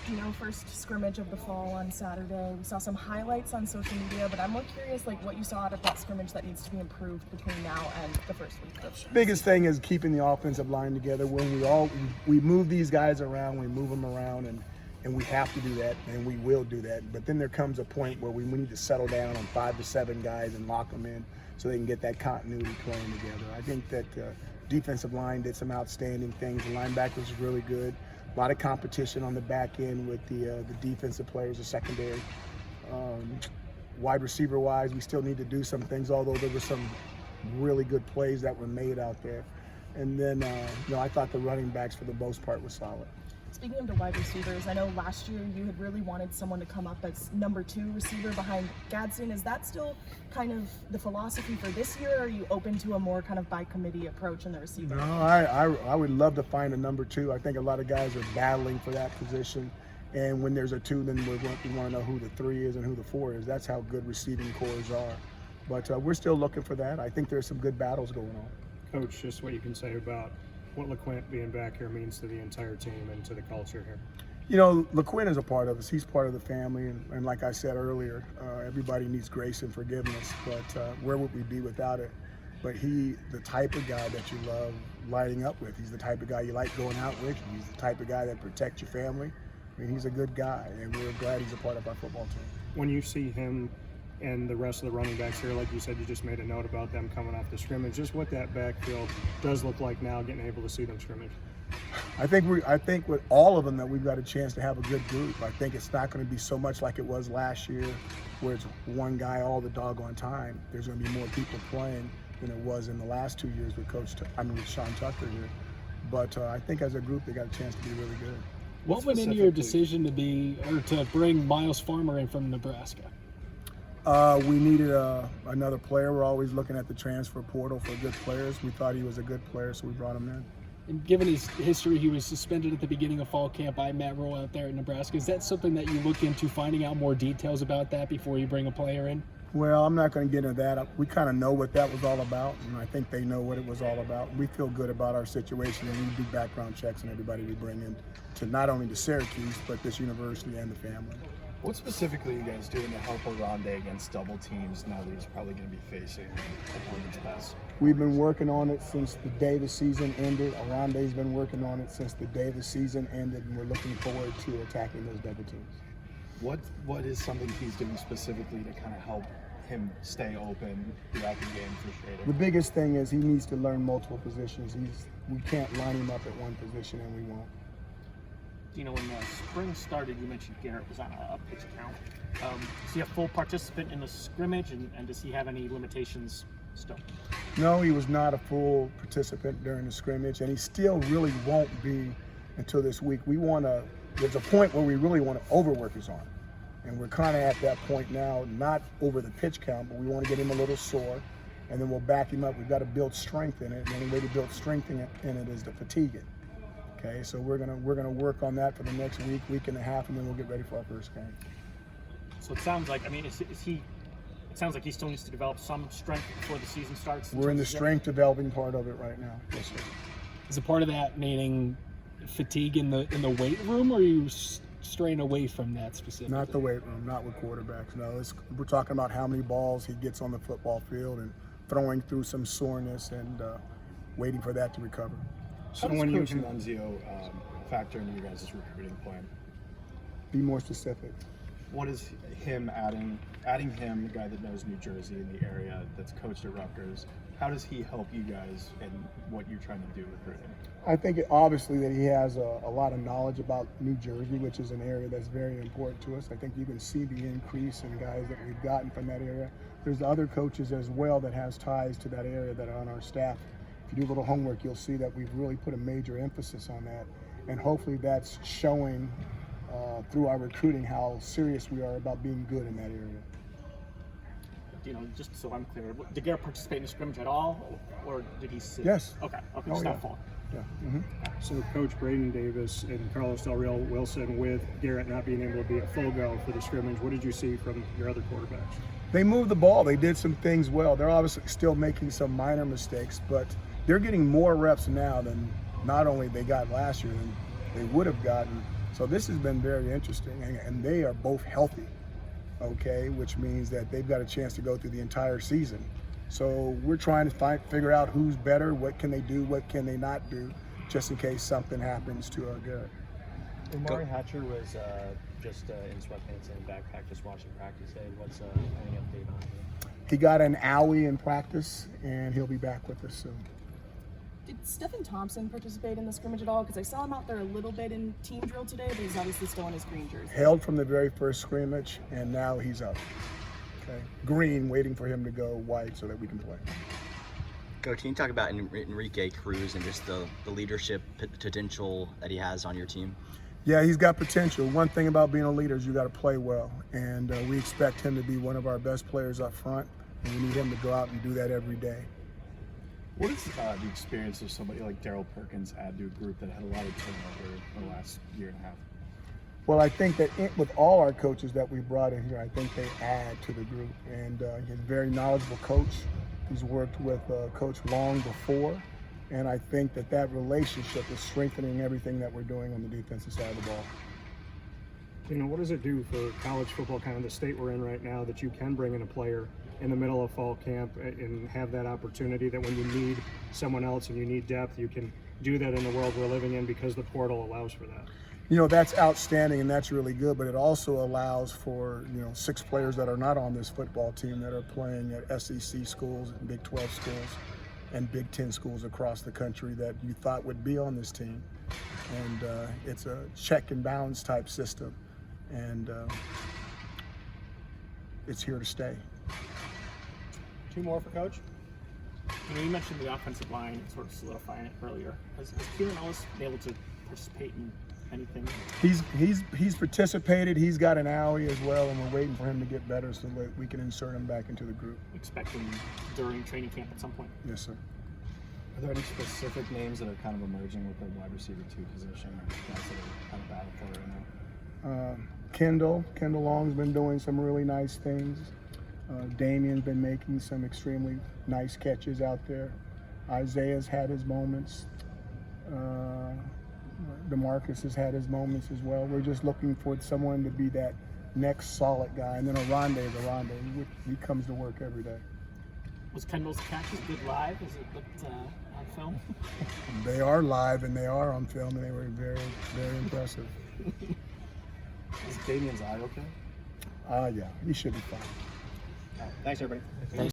Dino first scrimmage of the fall on Saturday. We saw some highlights on social media, but I'm more curious what you saw out of that scrimmage that needs to be improved between now and the first week of the season. Biggest thing is keeping the offensive line together. When we move these guys around, we move them around, and we have to do that, and we will do that. But then there comes a point where we need to settle down on 5 to 7 guys and lock them in so they can get that continuity playing together. I think that defensive line did some outstanding things. The linebackers was really good. A lot of competition on the back end with the defensive players, the secondary. Wide receiver wise, we still need to do some things, although there were some really good plays that were made out there. And then, I thought the running backs for the most part were solid. Speaking of the wide receivers, I know last year you had really wanted someone to come up as number 2 receiver behind Gadsden. Is that still kind of the philosophy for this year, or are you open to a more kind of by committee approach in the receiver? No, I would love to find a number 2. I think a lot of guys are battling for that position. And when there's a 2, then we want to know who the 3 is and who the 4 is. That's how good receiving cores are. But we're still looking for that. I think there's some good battles going on. Coach, just what you can say about what LeQuint being back here means to the entire team and to the culture here. LeQuint is a part of us. He's part of the family. And like I said earlier, everybody needs grace and forgiveness. But where would we be without it? But the type of guy that you love lighting up with. He's the type of guy you like going out with. He's the type of guy that protects your family. I mean, he's a good guy, and we're glad he's a part of our football team. When you see him and the rest of the running backs here, like you said, you just made a note about them coming off the scrimmage, just what that backfield does look like now, getting able to see them scrimmage. I think with all of them that we've got a chance to have a good group. I think it's not going to be so much like it was last year, where it's one guy all the doggone time. There's going to be more people playing than it was in the last 2 years with with Sean Tucker here. But I think as a group, they got a chance to be really good. What went into your decision to bring Miles Farmer in from Nebraska? We needed another player. We're always looking at the transfer portal for good players. We thought he was a good player, so we brought him in. And given his history, he was suspended at the beginning of fall camp by Matt Rule out there in Nebraska. Is that something that you look into, finding out more details about that before you bring a player in? Well, I'm not going to get into that. We kind of know what that was all about, and I think they know what it was all about. We feel good about our situation, and we do background checks on everybody we bring in to not only to Syracuse, but this university and the family. What specifically are you guys doing to help Arande against double teams now that he's probably going to be facing opponent's best? We've been working on it since the day the season ended. Arande's been working on it since the day the season ended, and we're looking forward to attacking those double teams. What is something he's doing specifically to kind of help him stay open throughout the game for Schrader? The biggest thing is he needs to learn multiple positions. We can't line him up at one position, and we won't. When the spring started, you mentioned Garrett was on a pitch count. Is he a full participant in the scrimmage, and does he have any limitations still? No, he was not a full participant during the scrimmage, and he still really won't be until this week. There's a point where we really want to overwork his arm, and we're kind of at that point now, not over the pitch count, but we want to get him a little sore, and then we'll back him up. We've got to build strength in it, and the only way to build strength in it is to fatigue it. Okay, so we're gonna work on that for the next week and a half, and then we'll get ready for our first game. So it sounds like, it sounds like he still needs to develop some strength before the season starts. We're in the strength developing part of it right now. Yes, sir. Is a part of that meaning fatigue in the weight room, or are you straying away from that specifically? Not the weight room, not with quarterbacks. No, we're talking about how many balls he gets on the football field and throwing through some soreness and waiting for that to recover. So when Coach Nunzio factor into your guys' recruiting plan? Be more specific. What is him adding him, the guy that knows New Jersey in the area, that's coached at Rutgers, how does he help you guys in what you're trying to do recruiting? I think obviously that he has a lot of knowledge about New Jersey, which is an area that's very important to us. I think you can see the increase in guys that we've gotten from that area. There's other coaches as well that has ties to that area that are on our staff. If you do a little homework, you'll see that we've really put a major emphasis on that. And hopefully that's showing through our recruiting how serious we are about being good in that area. Just so I'm clear, did Garrett participate in the scrimmage at all, or did he sit? Yes. Okay, just not full. Yeah. Mm-hmm. So Coach Braden Davis and Carlos Del Real Wilson, with Garrett not being able to be a full go for the scrimmage, what did you see from your other quarterbacks? They moved the ball. They did some things well. They're obviously still making some minor mistakes, but they're getting more reps now than not only they got last year than they would have gotten So this has been very interesting, and they are both healthy, okay, which means that they've got a chance to go through the entire season. So we're trying to figure out who's better, what can they do, what can they not do, just in case something happens to Garrett. Mari Hatcher was just in sweatpants and backpack, just watching practice today. What's any update on him? He got an owie in practice, and he'll be back with us soon. Did Stephen Thompson participate in the scrimmage at all? Because I saw him out there a little bit in team drill today, but he's obviously still in his green jersey. Held from the very first scrimmage, and now he's up. Okay, green, waiting for him to go white so that we can play. Coach, can you talk about Enrique Cruz and just the leadership potential that he has on your team? Yeah, he's got potential. One thing about being a leader is you got to play well, and we expect him to be one of our best players up front, and we need him to go out and do that every day. What does the experience of somebody like Daryl Perkins add to a group that had a lot of turnover in the last year and a half? Well, I think that with all our coaches that we brought in here, I think they add to the group. And he's a very knowledgeable coach. He's worked with Coach Long before. And I think that relationship is strengthening everything that we're doing on the defensive side of the ball. You know, what does it do for college football, kind of the state we're in right now, that you can bring in a player in the middle of fall camp and have that opportunity that when you need someone else and you need depth, you can do that in the world we're living in because the portal allows for that? You know, that's outstanding and that's really good, but it also allows for, 6 players that are not on this football team that are playing at SEC schools and Big 12 schools and Big 10 schools across the country that you thought would be on this team. And it's a check and balance type system. And it's here to stay. 2 more for Coach. You mentioned the offensive line sort of solidifying it earlier. Has Kieran Ellis been able to participate in anything? He's participated. He's got an owie as well, and we're waiting for him to get better so that we can insert him back into the group. Expecting during training camp at some point? Yes, sir. Are there any specific names that are kind of emerging with the wide receiver 2 position, or guys that are kind of battle for it right now? Kendall Long's been doing some really nice things. Damian's been making some extremely nice catches out there. Isaiah's had his moments. DeMarcus has had his moments as well. We're just looking for someone to be that next solid guy. And then Arande is Arande. He comes to work every day. Was Kendall's catches good live? Is it looked on film? They are live and they are on film, and they were very, very impressive. Is Damian's eye okay? Yeah, he should be fine. Thanks, everybody.